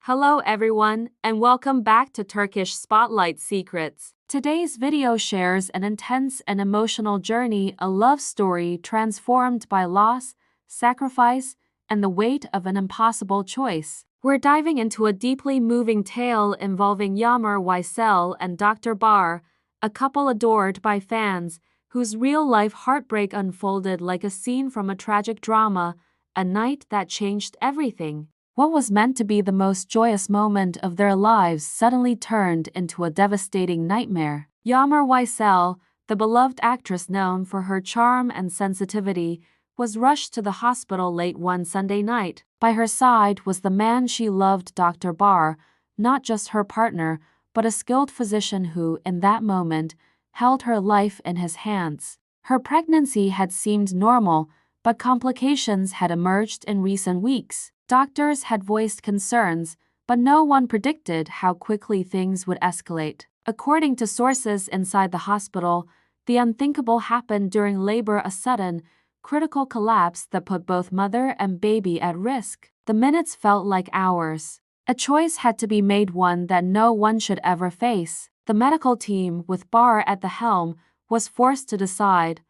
Hello everyone, and welcome back to Turkish Spotlight Secrets. Today's video shares an intense and emotional journey, a love story transformed by loss, sacrifice, and the weight of an impossible choice. We're diving into a deeply moving tale involving Yağmur Yücel and Dr. Bahar, a couple adored by fans, whose real-life heartbreak unfolded like a scene from a tragic drama, a night that changed everything. What was meant to be the most joyous moment of their lives suddenly turned into a devastating nightmare. Yağmur Yücel, the beloved actress known for her charm and sensitivity, was rushed to the hospital late one Sunday night. By her side was the man she loved, Dr. Bahar, not just her partner, but a skilled physician who, in that moment, held her life in his hands. Her pregnancy had seemed normal, but complications had emerged in recent weeks. Doctors had voiced concerns, but no one predicted how quickly things would escalate. According to sources inside the hospital, the unthinkable happened during labor, a sudden, critical collapse that put both mother and baby at risk. The minutes felt like hours. A choice had to be made, one that no one should ever face. The medical team, with Bahar at the helm, was forced to decide.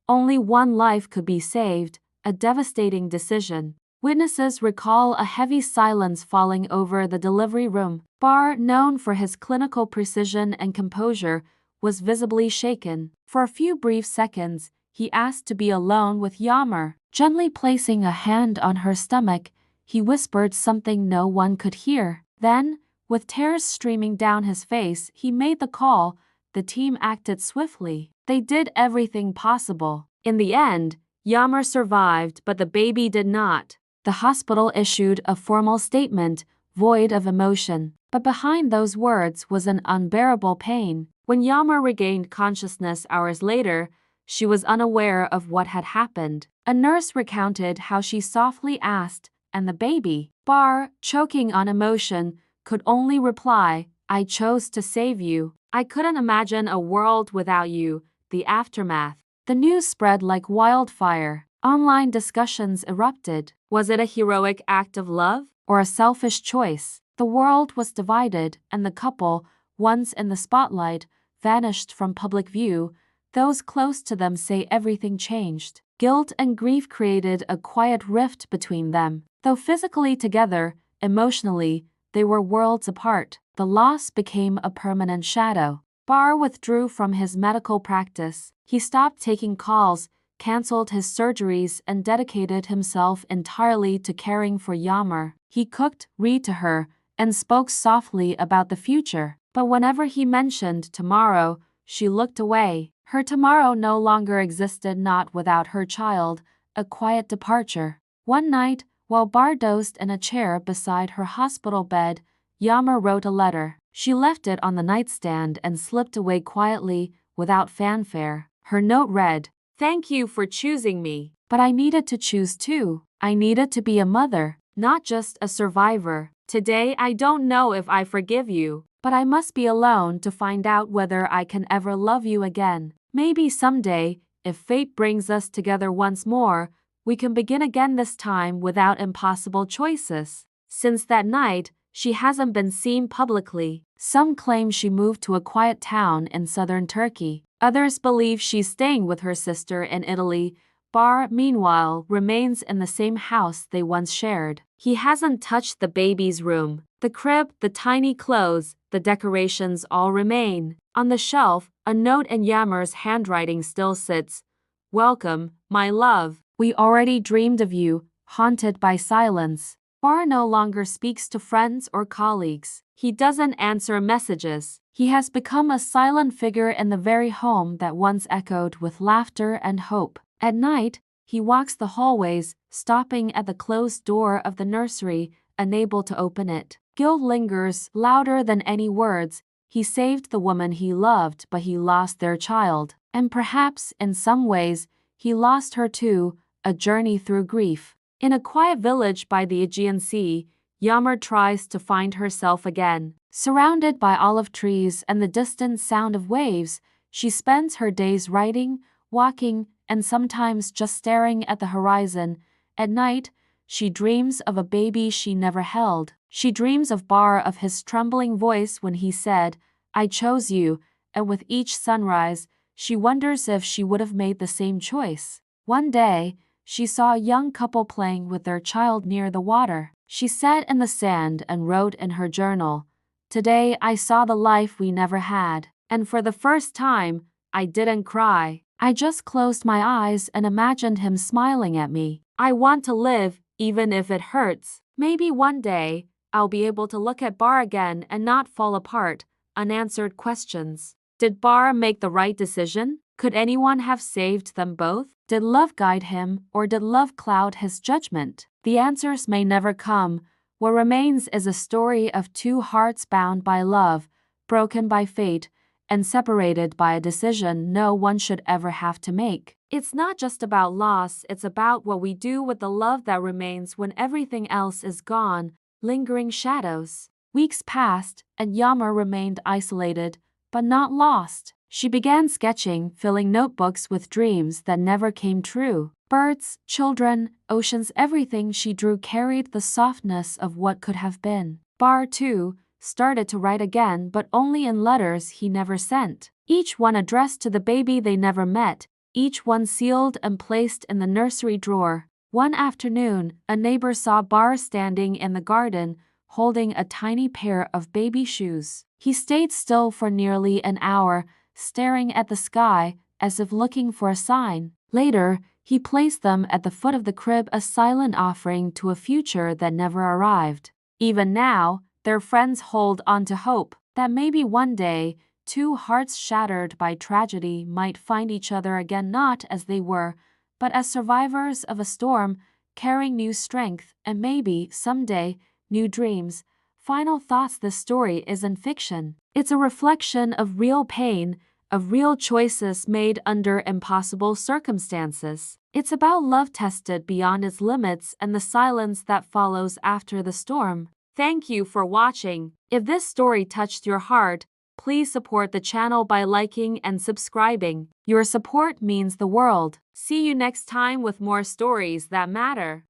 Only one life could be saved, a devastating decision. Witnesses recall a heavy silence falling over the delivery room. Bahar, known for his clinical precision and composure, was visibly shaken. For a few brief seconds, he asked to be alone with Yağmur. Gently placing a hand on her stomach, he whispered something no one could hear. Then, with tears streaming down his face, he made the call. The team acted swiftly. They did everything possible. In the end, Yağmur survived, but the baby did not. The hospital issued a formal statement, void of emotion. But behind those words was an unbearable pain. When Yağmur regained consciousness hours later, she was unaware of what had happened. A nurse recounted how she softly asked, "And the baby?" Bahar, choking on emotion, could only reply, "I chose to save you. I couldn't imagine a world without you." The aftermath. The news spread like wildfire. Online discussions erupted. Was it a heroic act of love or a selfish choice? The world was divided, and the couple, once in the spotlight, vanished from public view. Those close to them say everything changed. Guilt and grief created a quiet rift between them. Though physically together, emotionally, they were worlds apart. The loss became a permanent shadow. Bahar withdrew from his medical practice. He stopped taking calls, canceled his surgeries, and dedicated himself entirely to caring for Yağmur. He cooked, read to her, and spoke softly about the future. But whenever he mentioned tomorrow, she looked away. Her tomorrow no longer existed, not without her child, a quiet departure. One night, while Bahar dozed in a chair beside her hospital bed, Yağmur wrote a letter. She left it on the nightstand and slipped away quietly, without fanfare. Her note read, "Thank you for choosing me, but I needed to choose too. I needed to be a mother, not just a survivor. Today I don't know if I forgive you, but I must be alone to find out whether I can ever love you again. Maybe someday, if fate brings us together once more, we can begin again, this time without impossible choices." Since that night, she hasn't been seen publicly. Some claim she moved to a quiet town in southern Turkey. Others believe she's staying with her sister in Italy. Bahar, meanwhile, remains in the same house they once shared. He hasn't touched the baby's room. The crib, the tiny clothes, the decorations all remain. On the shelf, a note in Yağmur's handwriting still sits. "Welcome, my love. We already dreamed of you, haunted by silence." Bahar no longer speaks to friends or colleagues. He doesn't answer messages. He has become a silent figure in the very home that once echoed with laughter and hope. At night, he walks the hallways, stopping at the closed door of the nursery, unable to open it. Guilt lingers, louder than any words. He saved the woman he loved, but he lost their child. And perhaps, in some ways, he lost her too, a journey through grief. In a quiet village by the Aegean Sea, Yağmur tries to find herself again. Surrounded by olive trees and the distant sound of waves, she spends her days writing, walking, and sometimes just staring at the horizon. At night, she dreams of a baby she never held, She dreams of Bar, of his trembling voice when he said, "I chose you," and with each sunrise, she wonders if she would have made the same choice. One day, she saw a young couple playing with their child near the water. She sat in the sand and wrote in her journal, "Today I saw the life we never had, and for the first time, I didn't cry. I just closed my eyes and imagined him smiling at me. I want to live, even if it hurts. Maybe one day, I'll be able to look at Bar again and not fall apart." Unanswered questions. Did Bar make the right decision? Could anyone have saved them both? Did love guide him, or did love cloud his judgment? The answers may never come. What remains is a story of two hearts bound by love, broken by fate, and separated by a decision no one should ever have to make. It's not just about loss, it's about what we do with the love that remains when everything else is gone. Lingering shadows. Weeks passed, and Yama remained isolated, but not lost. She began sketching, filling notebooks with dreams that never came true. Birds, children, oceans, everything she drew carried the softness of what could have been. Bar, too, started to write again, but only in letters he never sent. Each one addressed to the baby they never met, each one sealed and placed in the nursery drawer. One afternoon, a neighbor saw Bar standing in the garden, holding a tiny pair of baby shoes. He stayed still for nearly an hour, staring at the sky, as if looking for a sign. Later, he placed them at the foot of the crib, a silent offering to a future that never arrived. Even now, their friends hold on to hope that maybe one day, two hearts shattered by tragedy might find each other again, not as they were, but as survivors of a storm, carrying new strength and maybe, someday, new dreams. Final thoughts: this story isn't fiction. It's a reflection of real pain, of real choices made under impossible circumstances. It's about love tested beyond its limits and the silence that follows after the storm. Thank you for watching. If this story touched your heart, please support the channel by liking and subscribing. Your support means the world. See you next time with more stories that matter.